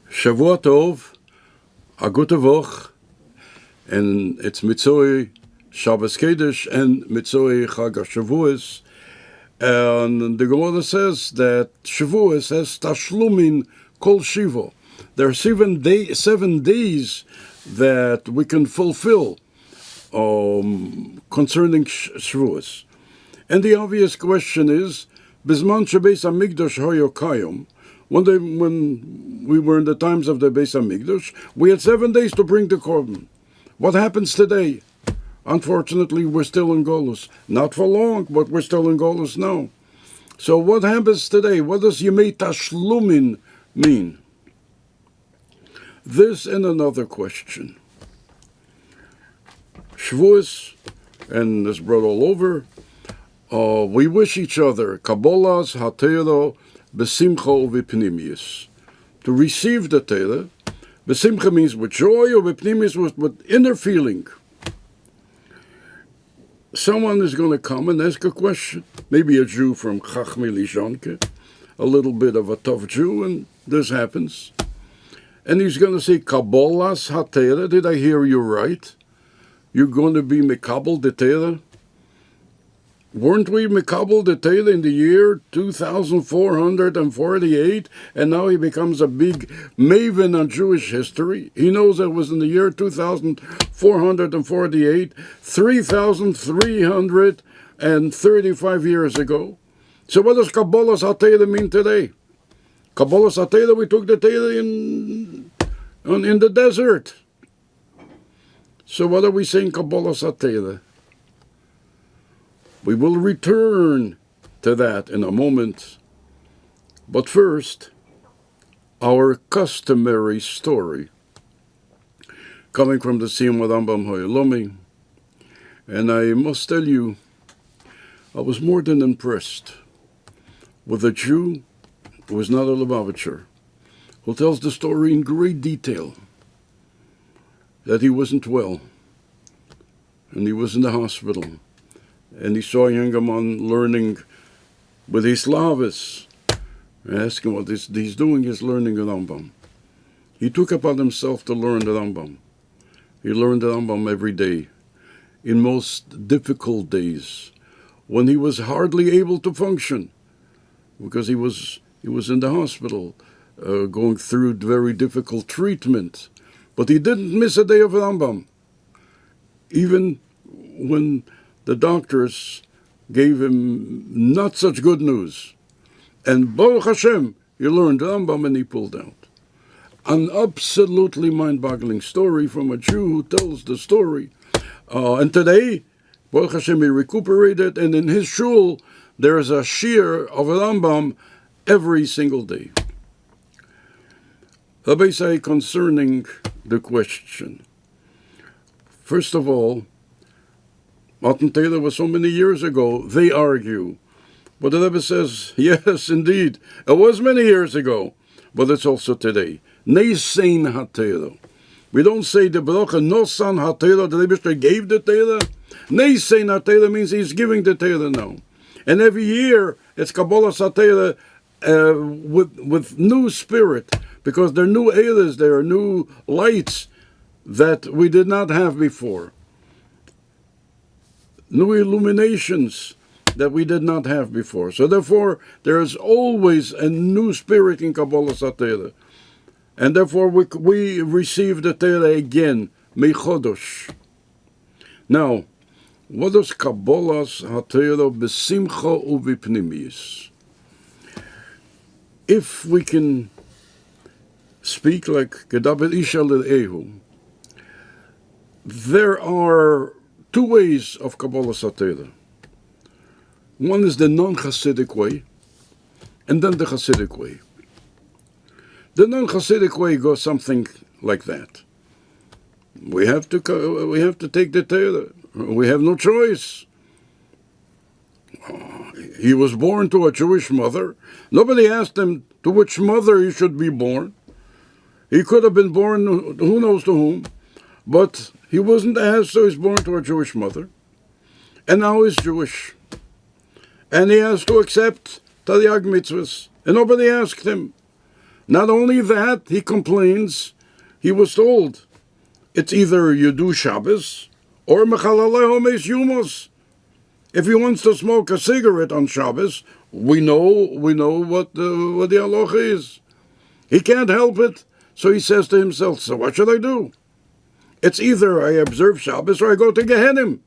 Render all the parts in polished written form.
Shavua Tov, a gute Woche, and it's Mitzoi Shabbos Kedesh and Mitzoi Chag HaShavuos. And the Gemara says that Shavuos has Tashlumin Kol Shivo. There are 7 days that we can fulfill concerning Shavuos. And the obvious question is, Bizman Shebeis HaMikdash Hoyo Kayom, when we were in the times of the Beis HaMikdash, we had 7 days to bring the korban. What happens today? Unfortunately, we're still in Golus. Not for long, but we're still in Golus now. So what happens today? What does Yemei Tashlumin mean? This and another question. Shavuos, and it's brought all over, we wish each other Kabbalah's Hatero Besimcha Uvipnimius. To receive the Torah, Besimcha means with joy, or Uvipnimius with inner feeling. Someone is going to come and ask a question. Maybe a Jew from Chachmi Lizhanke, a little bit of a tough Jew, and this happens. And he's going to say, Kabbalah's Hatera, did I hear you right? You're going to be Mekabel the Torah? Weren't we Mekabel the Torah in the year 2448? And now he becomes a big maven on Jewish history. He knows that it was in the year 2448, 3,335 years ago. So what does Kabbalah's HaTorah mean today? Kabbalah's HaTorah, we took the Torah in the desert. So what are we saying Kabbalah's HaTorah? We will return to that in a moment. But first, our customary story, coming from the Siyum Rambam Hoyolomi. And I must tell you, I was more than impressed with a Jew who is not a Lubavitcher, who tells the story in great detail, that he wasn't well, and he was in the hospital, and he saw a younger man learning with his Slavis. I asked him what he's doing. He's learning the Rambam. He took upon himself to learn the Rambam. He learned the Rambam every day, in most difficult days, when he was hardly able to function, because he was in the hospital, going through very difficult treatment. But he didn't miss a day of Rambam, even when the doctors gave him not such good news. And Baruch Hashem, he learned Rambam and he pulled out. An absolutely mind-boggling story from a Jew who tells the story. And today, Baruch Hashem, he recuperated, and in his shul, there's a shiur of Rambam every single day. Rabbi say concerning the question. First of all, Matan Torah was so many years ago, they argue. But the Rebbe says, yes, indeed, it was many years ago, but it's also today. Nesein HaTorah. We don't say the bracha Nosan HaTorah, the Rebbe gave the Torah. Nesein HaTorah means he's giving the Torah now. And every year, it's Kabbalah's HaTorah with new spirit, because there are new eras, there are new lights that we did not have before. New illuminations that we did not have before. So therefore, there is always a new spirit in Kabbalah's HaTorah. And therefore, we receive the Torah again, Mechodosh. Now, what does Kabbalah's HaTorah besimcha uvipnimius? If we can speak like Gedaber Isha L'Ehu, there are 2 ways of Kabbalah's HaTorah. One is the non-Hasidic way, and then the Hasidic way. The non-Hasidic way goes something like that. We have to take the Torah. We have no choice. He was born to a Jewish mother. Nobody asked him to which mother he should be born. He could have been born who knows to whom, but he wasn't asked, so he's born to a Jewish mother. And now he's Jewish. And he has to accept Taryag mitzvahs. And nobody asked him. Not only that, he complains, he was told, it's either you do Shabbos or Mechalaleho Meis Yumos. If he wants to smoke a cigarette on Shabbos, we know what the halacha is. He can't help it, so he says to himself, so what should I do? It's either I observe Shabbos or I go to Gehenim.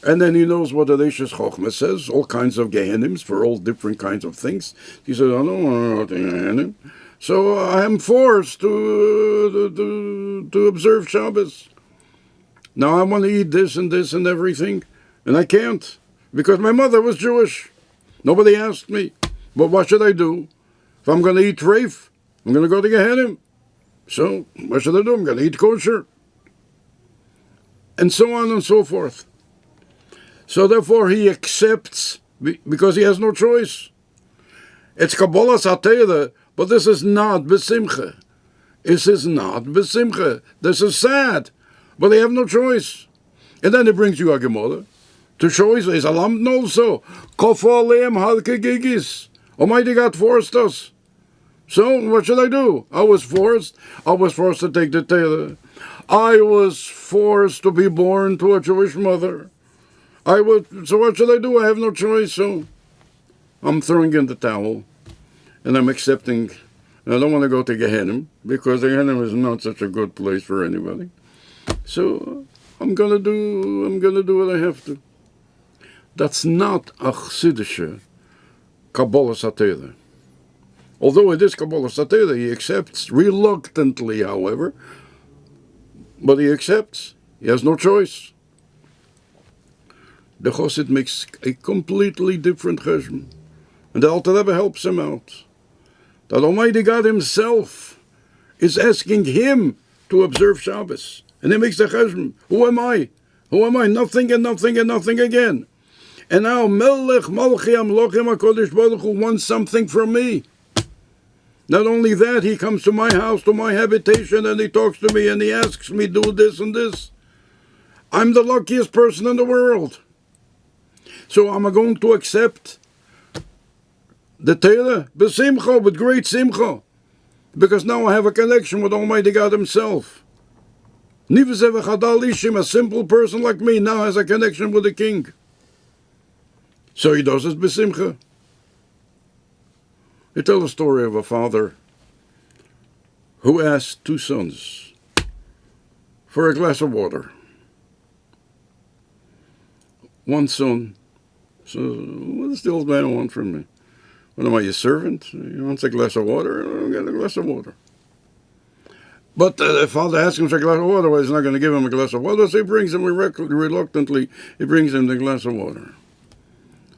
And then he knows what the Reishis Chochmah says, all kinds of Gehenims for all different kinds of things. He says, I don't want to go to Gehenim. So I am forced to observe Shabbos. Now I want to eat this and everything, and I can't, because my mother was Jewish. Nobody asked me. But what should I do? If I'm going to eat treif, I'm going to go to Gehenim. So what should I do? I'm going to eat kosher. And so on and so forth. So therefore he accepts, because he has no choice. It's Kabbalah Satera, but this is not besimcha. This is not besimcha. This is sad, but they have no choice. And then he brings you a Gemara to show his alam also. Kofa aleim halke gigis. Almighty God forced us. So what should I do? I was forced to take the Torah. I was forced to be born to a Jewish mother. So what should I do? I have no choice. So I'm throwing in the towel, and I'm accepting. I don't want to go to Gehenim, because Gehenim is not such a good place for anybody. So I'm gonna do what I have to. That's not a Chassidische Kabbalah Satera. Although it is Kabbalah Satera, he accepts reluctantly, however, but he accepts. He has no choice. The Chassid makes a completely different cheshbon, and the Alter Rebbe helps him out. That Almighty God Himself is asking him to observe Shabbos, and he makes the cheshbon. Who am I? Who am I? Nothing and nothing and nothing again. And now Melech Malchi Amlochim HaKodesh Baruch Hu wants something from me. Not only that, he comes to my house, to my habitation, and he talks to me, and he asks me, do this and this. I'm the luckiest person in the world. So am I going to accept the Torah? B'simcha, with great simcha. Because now I have a connection with Almighty God Himself. Nivzeh v'chadal ishim, a simple person like me, now has a connection with the King. So he does it b'simcha. They tell a story of a father who asked two sons for a glass of water. One son says, what does the old man want from me? What am I, your servant? He wants a glass of water? I'll get a glass of water. But the father asks him for a glass of water. Well, he's not going to give him a glass of water, so he brings him reluctantly, he brings him the glass of water.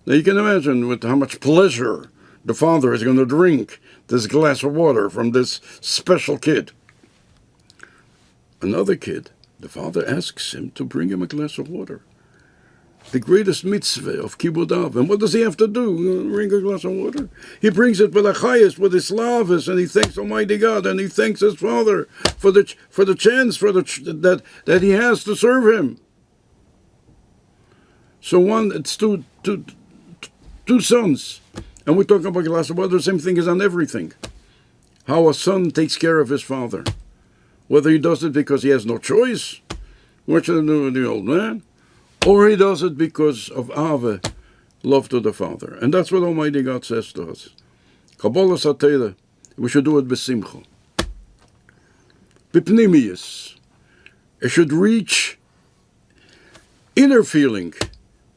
Now you can imagine with how much pleasure the father is going to drink this glass of water from this special kid. Another kid, the father asks him to bring him a glass of water. The greatest mitzvah of Kibud Av. And what does he have to do? Bring a glass of water? He brings it with a chayas, with his slavas, and he thanks Almighty God, and he thanks his father for the chance that he has to serve him. So it's two sons. And we're talking about a glass of water, the same thing is on everything. How a son takes care of his father. Whether he does it because he has no choice, what should I do with the old man? Or he does it because of Ave, love to the Father. And that's what Almighty God says to us. Kabbalah Satera, we should do it b'simcha. B'pnimius. It should reach inner feeling.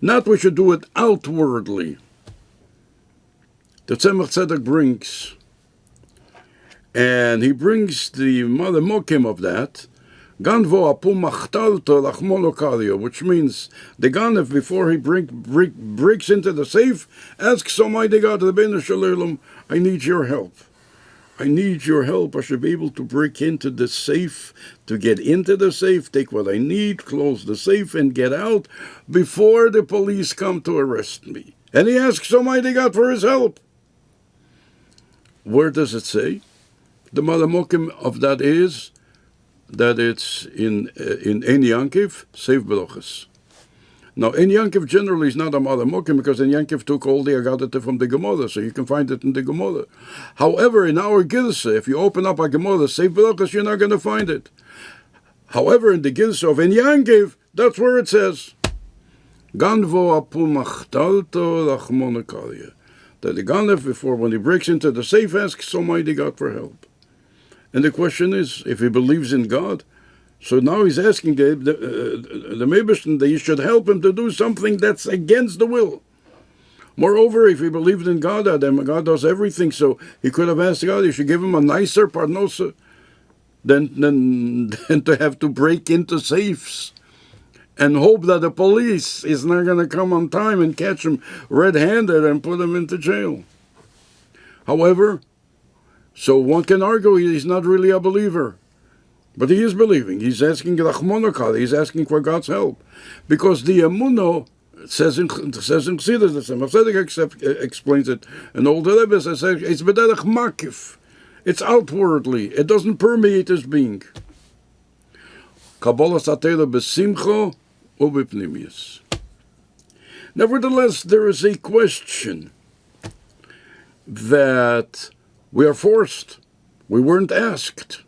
Not we should do it outwardly. The Tzemach Tzedek brings, and he brings the mother mokim of that, Ganvo apu machtalto lachmolokario, which means the Ganev, before he breaks into the safe, asks Almighty God, the Beinu Shalom, I need your help. I need your help. I should be able to break into the safe, to get into the safe, take what I need, close the safe, and get out before the police come to arrest me. And he asks Almighty God for his help. Where does it say? The Malamokim of that is that it's in Ein Yankiv, Seif Belochas. Now, in Yankiv generally is not a mother mokim because in Yankiv took all the Agadata from the Gemara, so you can find it in the Gemara. However, in our Gilsa, if you open up a Gemara, Seif Berachos, you're not going to find it. However, in the Gilsa of in Yankiv, that's where it says, Ganvo apu machtalto lachmonakalya. That the Ganef, before when he breaks into the safe, asks Almighty God for help. And the question is, if he believes in God, so now he's asking the Mebishn that you should help him to do something that's against the will. Moreover, if he believed in God, then God does everything, so he could have asked God, you should give him a nicer parnosa than to have to break into safes and hope that the police is not going to come on time and catch him red-handed and put him into jail. However, so one can argue he's not really a believer. But he is believing. He's asking Rachmonokal. He's asking for God's help. Because the Emuno says in Chassidus, the Tzemach Tzedek explains it, and all the Rebbe says it's b'derech makif. It's outwardly. It doesn't permeate his being. Kabbalah satera b'simcha u'b'pnimius. Nevertheless, there is a question that we are forced. We weren't asked.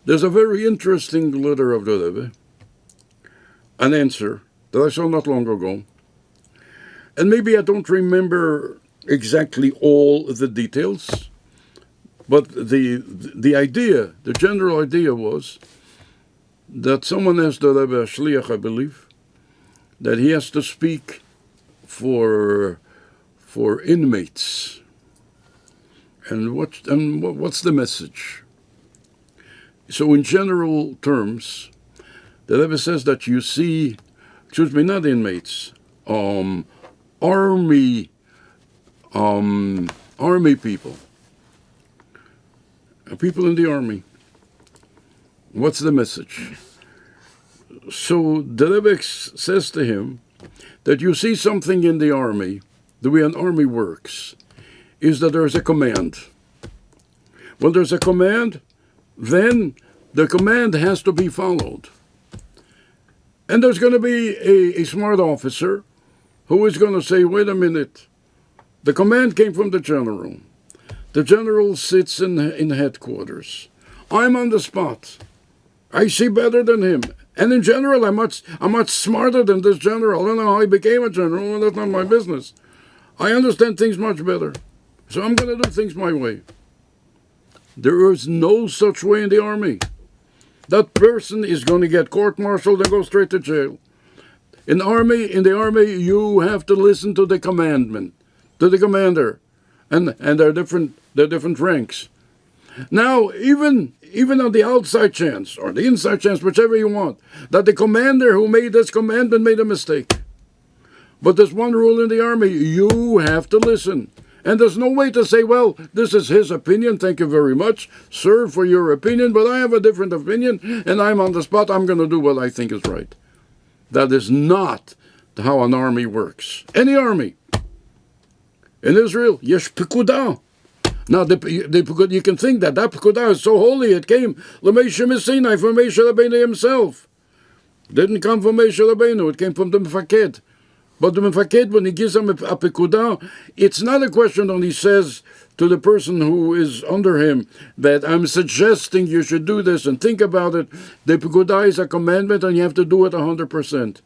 There's a very interesting letter of the Rebbe, an answer that I saw not long ago. And maybe I don't remember exactly all the details, but the idea, the general idea was that someone asked the Rebbe, a shliach, I believe, that he has to speak for inmates. And what's the message? So in general terms, the Rebbe says that you see, not inmates, army people, people in the army. What's the message? So the Rebbe says to him that you see something in the army, the way an army works, is that there's a command. When there's a command, then the command has to be followed. And there's going to be a smart officer who is going to say, wait a minute, the command came from the general. The general sits in headquarters. I'm on the spot. I see better than him. And in general, I'm much smarter than this general. I don't know how he became a general. Well, that's not my business. I understand things much better. So I'm going to do things my way. There is no such way in the army. That person is going to get court-martialed and go straight to jail. In the army, you have to listen to the commandment, to the commander, and there are different ranks. Now, even on the outside chance or the inside chance, whichever you want, that the commander who made this commandment made a mistake. But there's one rule in the army: you have to listen. And there's no way to say, well, this is his opinion, thank you very much, sir, for your opinion, but I have a different opinion, and I'm on the spot, I'm going to do what I think is right. That is not how an army works. Any army. In Israel, yesh pekudah. Now, you can think that pekudah is so holy, it came l'meisha Sinai from Moshe Rabbeinu himself. It didn't come from Moshe Rabbeinu, it came from the Mefaked. But the Mefaked, when he gives him a pekudah, it's not a question when he says to the person who is under him that I'm suggesting you should do this and think about it. The pekudah is a commandment and you have to do it 100%.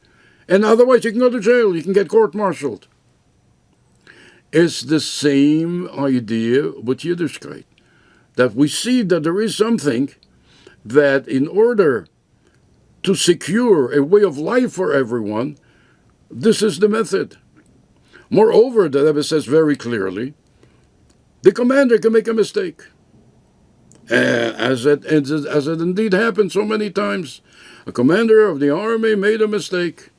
And otherwise you can go to jail, you can get court-martialed. It's the same idea with Yiddishkeit. That we see that there is something that in order to secure a way of life for everyone, this is the method. Moreover, the Rebbe says very clearly, the commander can make a mistake. As it indeed happened so many times. A commander of the army made a mistake.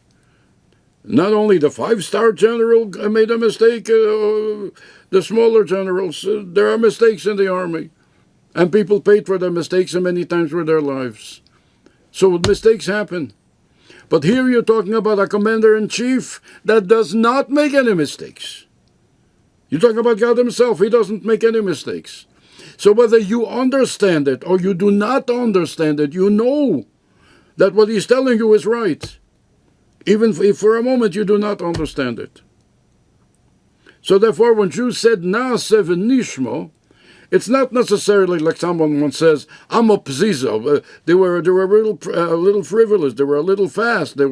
Not only the 5-star general made a mistake, the smaller generals, there are mistakes in the army. And people paid for their mistakes and many times with their lives. So mistakes happen. But here you're talking about a commander-in-chief that does not make any mistakes. You're talking about God himself. He doesn't make any mistakes. So whether you understand it or you do not understand it, you know that what he's telling you is right. even if for a moment you do not understand it. So therefore, when Jews said Naaseh v'nishmo, it's not necessarily like someone once says, I'm a pziza. They were a little frivolous. They were a little fast. They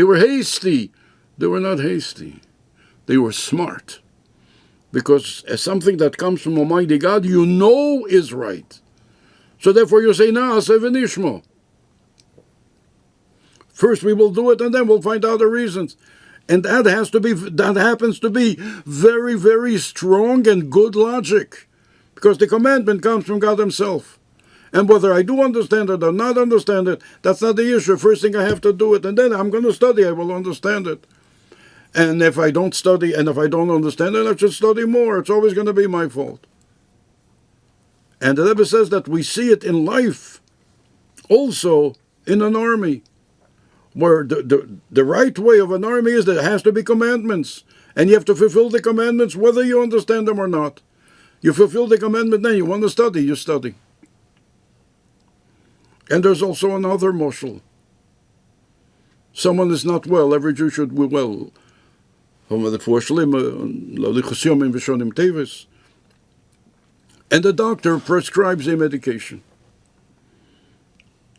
were hasty. They were not hasty. They were smart. Because something that comes from Almighty God, you know is right. So therefore you say, Naaseh v'nishmo. First we will do it, and then we'll find out the reasons. And that happens to be very, very strong and good logic. Because the commandment comes from God himself. And whether I do understand it or not understand it, that's not the issue. First thing I have to do it, and then I'm going to study, I will understand it. And if I don't study, and if I don't understand it, I should study more. It's always going to be my fault. And the Rebbe says that we see it in life, also in an army, where the right way of an army is that it has to be commandments. And you have to fulfill the commandments whether you understand them or not. You fulfill the commandment, then you want to study, you study. And there's also another moshel. Someone is not well, every Jew should be well. And the doctor prescribes a medication.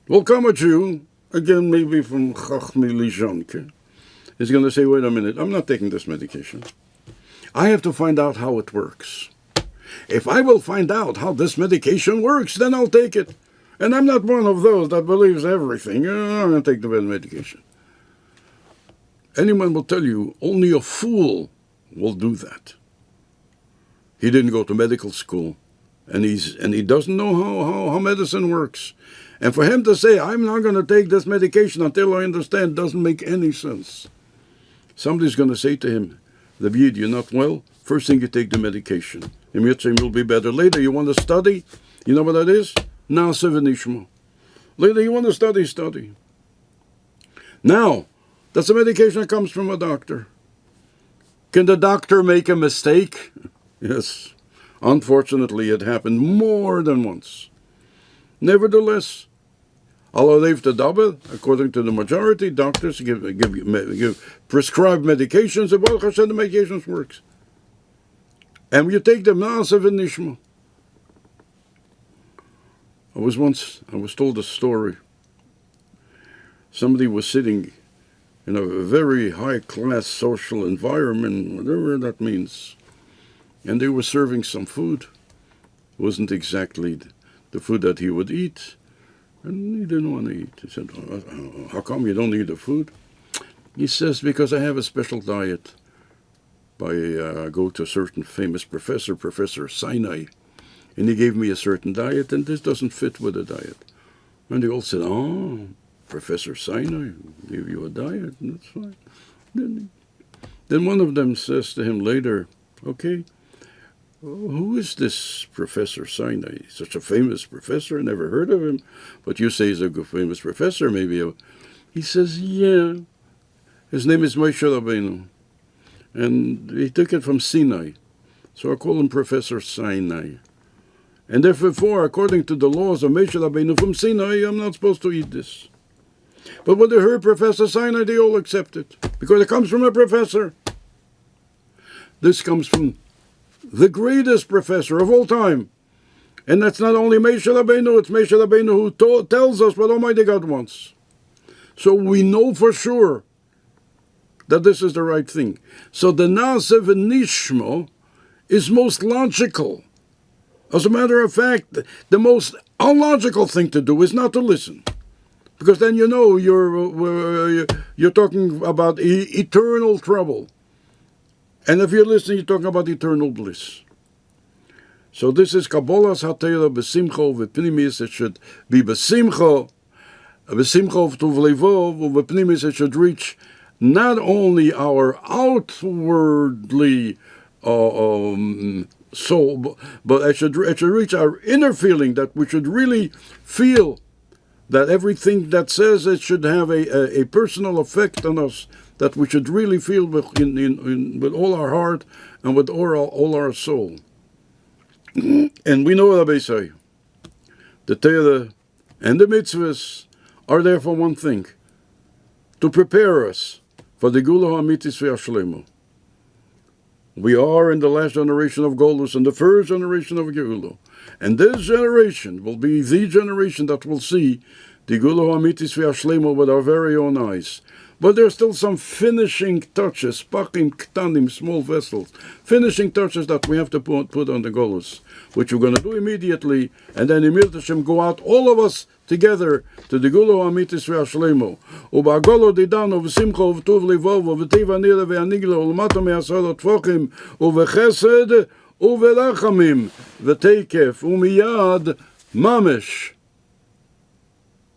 Will come a Jew, again maybe from Chachmi Lijanke, is going to say, wait a minute, I'm not taking this medication. I have to find out how it works. If I will find out how this medication works, then I'll take it. And I'm not one of those that believes everything. I'm going to take the medication. Anyone will tell you, only a fool will do that. He didn't go to medical school, and he doesn't know how medicine works. And for him to say, I'm not going to take this medication until I understand, doesn't make any sense. Somebody's going to say to him, David, you're not well? First thing you take the medication. And you'll be better. Later, you want to study? You know what that is? Naaseh v'nishmo. Later, you want to study. Now, that's a medication that comes from a doctor. Can the doctor make a mistake? Yes. Unfortunately, it happened more than once. Nevertheless, according to the majority, doctors give prescribed medications, and Baruch Hashem, the medications works. And you take them Naaseh v'nishmo. I was told a story. Somebody was sitting in a very high-class social environment, whatever that means, and they were serving some food. It wasn't exactly the food that he would eat, and he didn't want to eat. He said, how come you don't eat the food? He says, because I have a special diet. I go to a certain famous professor, Professor Sinai, and he gave me a certain diet, and this doesn't fit with the diet. And they all said, oh, Professor Sinai gave you a diet, and that's fine. Then one of them says to him later, okay, who is this Professor Sinai? Such a famous professor, I never heard of him, but you say he's a good famous professor, maybe. He says, yeah, his name is Moshe Rabbeinu. And he took it from Sinai. So I call him Professor Sinai. And therefore, according to the laws of Moshe Rabbeinu from Sinai, I'm not supposed to eat this. But when they heard Professor Sinai, they all accept it. Because it comes from a professor. This comes from the greatest professor of all time. And that's not only Moshe Rabbeinu, it's Moshe Rabbeinu who tells us what Almighty God wants. So we know for sure that this is the right thing. So the Naaseh v'nishmo is most logical. As a matter of fact, the most illogical thing to do is not to listen. Because then you know you're talking about eternal trouble. And if you're listening, you're talking about eternal bliss. So this is Kabbalah's Hatera b'simcha v'pnimis. It should be b'simcha v'tuvlevov v'pnimis. It should reach not only our outwardly soul, but it should reach our inner feeling, that we should really feel that everything that says it should have a personal effect on us, that we should really feel with all our heart and with all our soul. And we know, Rabbi say, the Torah and the mitzvahs are there for one thing, to prepare us for the Gula Hamitis Ve'ashlemo. We are in the last generation of Golus and the first generation of Geula. And this generation will be the generation that will see the Gula Hamitis Ve'ashlemo with our very own eyes. But there's still some finishing touches, pakim ktanim, small vessels, finishing touches that we have to put on the Golus, which we're going to do immediately, and then Emir Hashem go out, all of us together, to the Gula Hamitis Ve'ashlemo. Uba Golo Didano v'simcha v'tuv livovo v'tiva nira ve'anigla ulmato me'asarot fochim uve'chesed uve'lachamim v'teikef umiyad mamesh